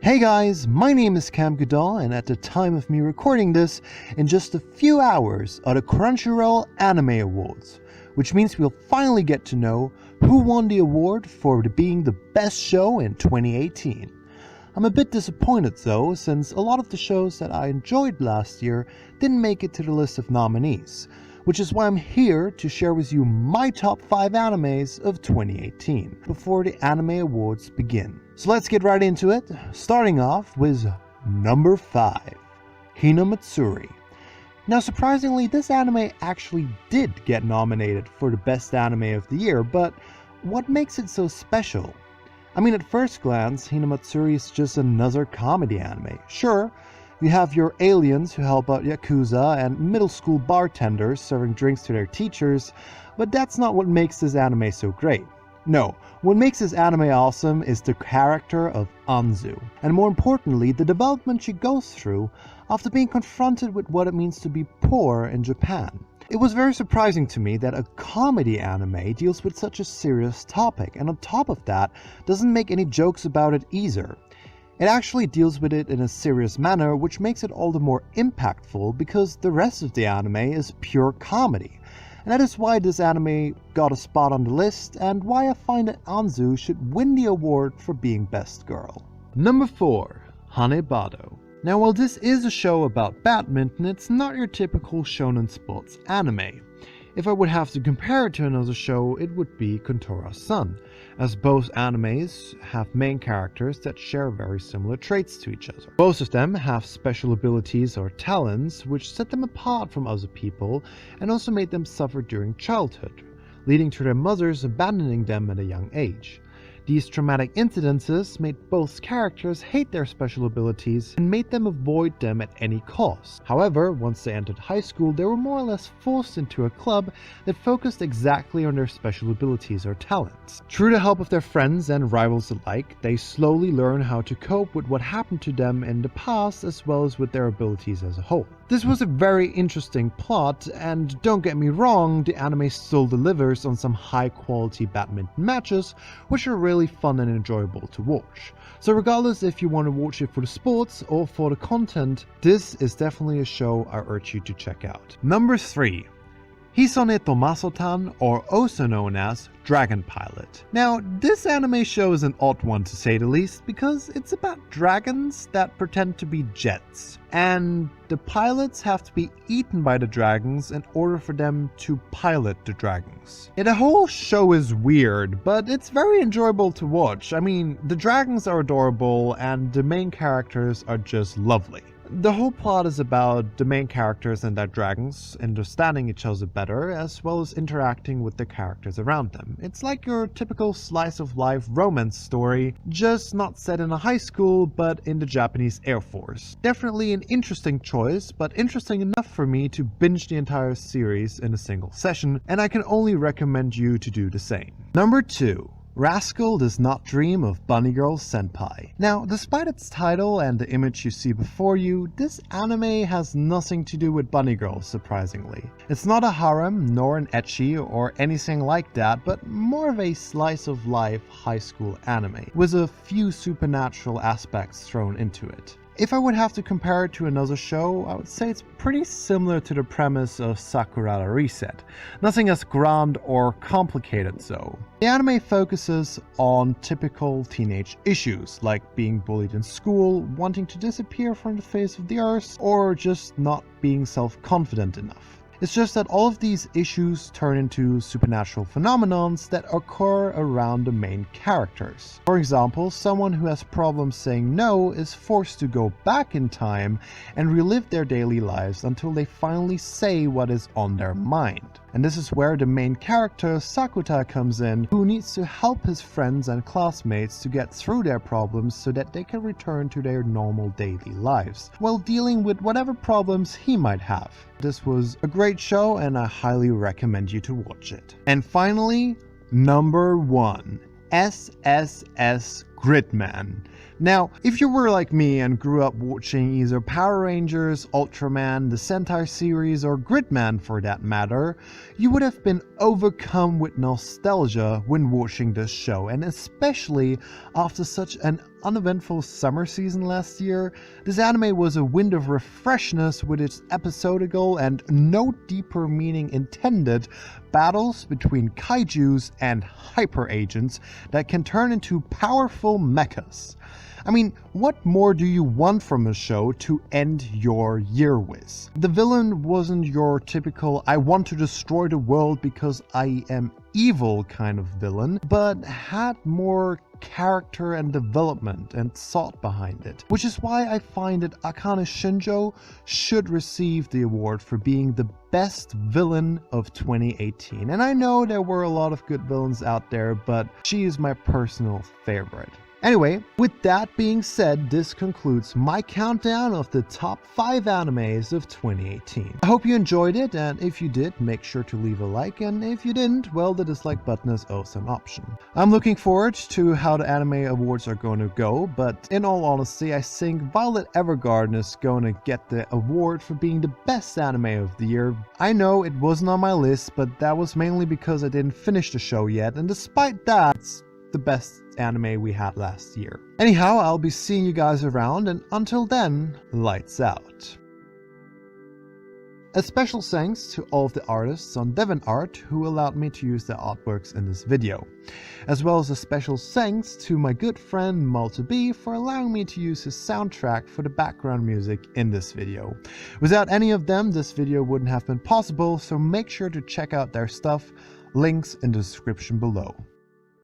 Hey guys, my name is Cam Goodall, and at the time of me recording this, in just a few hours are the Crunchyroll Anime Awards, which means we'll finally get to know who won the award for being the best show in 2018. I'm a bit disappointed though, since a lot of the shows that I enjoyed last year didn't make it to the list of nominees, which is why I'm here to share with you my top 5 animes of 2018 before the Anime Awards begin. So let's get right into it, starting off with number 5, Hinamatsuri. Now surprisingly, this anime actually did get nominated for the best anime of the year, but what makes it so special? I mean, at first glance, Hinamatsuri is just another comedy anime. Sure, you have your aliens who help out Yakuza and middle school bartenders serving drinks to their teachers, but that's not what makes this anime so great. No, what makes this anime awesome is the character of Anzu, and more importantly, the development she goes through after being confronted with what it means to be poor in Japan. It was very surprising to me that a comedy anime deals with such a serious topic, and on top of that, doesn't make any jokes about it either. It actually deals with it in a serious manner, which makes it all the more impactful because the rest of the anime is pure comedy. And that is why this anime got a spot on the list, and why I find that Anzu should win the award for being best girl. Number 4, Hanebado. Now while this is a show about badminton, it's not your typical shonen sports anime. If I would have to compare it to another show, it would be Kontora-san, as both animes have main characters that share very similar traits to each other. Both of them have special abilities or talents which set them apart from other people and also made them suffer during childhood, leading to their mothers abandoning them at a young age. These traumatic incidences made both characters hate their special abilities and made them avoid them at any cost. However, once they entered high school, they were more or less forced into a club that focused exactly on their special abilities or talents. Through the help of their friends and rivals alike, they slowly learn how to cope with what happened to them in the past as well as with their abilities as a whole. This was a very interesting plot, and don't get me wrong, the anime still delivers on some high quality badminton matches, which are really fun and enjoyable to watch. So regardless if you want to watch it for the sports or for the content, this is definitely a show I urge you to check out. Number 3. Hisone Tomaso-tan, or also known as Dragon Pilot. Now, this anime show is an odd one to say the least, because it's about dragons that pretend to be jets, and the pilots have to be eaten by the dragons in order for them to pilot the dragons. Yeah, the whole show is weird, but it's very enjoyable to watch. I mean, the dragons are adorable, and the main characters are just lovely. The whole plot is about the main characters and their dragons understanding each other better, as well as interacting with the characters around them. It's like your typical slice of life romance story, just not set in a high school, but in the Japanese Air Force. Definitely an interesting choice, but interesting enough for me to binge the entire series in a single session, and I can only recommend you to do the same. Number 2. Rascal Does Not Dream of Bunny Girl Senpai. Now, despite its title and the image you see before you, this anime has nothing to do with bunny girls, surprisingly. It's not a harem, nor an ecchi, or anything like that, but more of a slice of life high school anime, with a few supernatural aspects thrown into it. If I would have to compare it to another show, I would say it's pretty similar to the premise of Sakurada Reset. Nothing as grand or complicated though. The anime focuses on typical teenage issues, like being bullied in school, wanting to disappear from the face of the earth, or just not being self-confident enough. It's just that all of these issues turn into supernatural phenomenons that occur around the main characters. For example, someone who has problems saying no is forced to go back in time and relive their daily lives until they finally say what is on their mind. And this is where the main character, Sakuta, comes in, who needs to help his friends and classmates to get through their problems so that they can return to their normal daily lives, while dealing with whatever problems he might have. This was a great show, and I highly recommend you to watch it. And finally, number 1, SSS Gridman. Now, if you were like me and grew up watching either Power Rangers, Ultraman, the Sentai series, or Gridman for that matter, you would have been overcome with nostalgia when watching this show, and especially after such an uneventful summer season last year, this anime was a wind of refreshness with its episodical and no deeper meaning intended battles between kaijus and hyper agents that can turn into powerful mechas. I mean, what more do you want from a show to end your year with? The villain wasn't your typical I want to destroy the world because I am evil kind of villain, but had more character and development and thought behind it. Which is why I find that Akane Shinjo should receive the award for being the best villain of 2018. And I know there were a lot of good villains out there, but she is my personal favorite. Anyway, with that being said, this concludes my countdown of the top 5 animes of 2018. I hope you enjoyed it, and if you did, make sure to leave a like, and if you didn't, well, the dislike button is also an option. I'm looking forward to how the anime awards are going to go, but in all honesty, I think Violet Evergarden is going to get the award for being the best anime of the year. I know it wasn't on my list, but that was mainly because I didn't finish the show yet, and despite that, it's the best anime we had last year. Anyhow, I'll be seeing you guys around, and until then, lights out. A special thanks to all of the artists on DeviantArt who allowed me to use their artworks in this video. As well as a special thanks to my good friend Malta B for allowing me to use his soundtrack for the background music in this video. Without any of them, this video wouldn't have been possible, so make sure to check out their stuff, links in the description below.